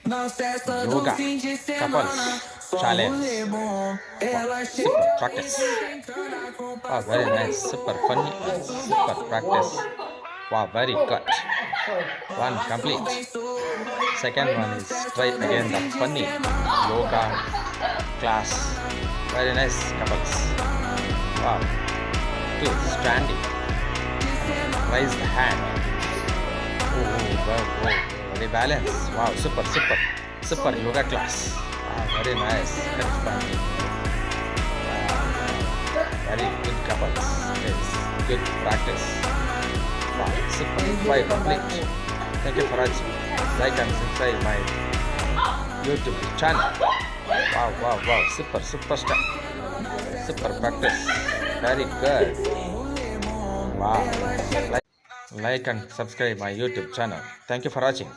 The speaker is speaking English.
yoga couples challenge. Wow, super practice. Wow, very nice. Super funny and super practice. Wow, very good. One complete. Second one is try again the funny yoga class. Very nice couples. Wow. Two standing. Raise the hand. Oh, wow, wow. Very balanced. Wow, super yoga class. Wow, very nice. Very funny. Wow, very good couples. Yes, good practice. Wow, super. Why complete? Thank you for watching. Like and subscribe my YouTube channel. Wow, wow, wow. Super stuff. Super practice. Very good. Wow. Like and subscribe my YouTube channel. Thank you for watching.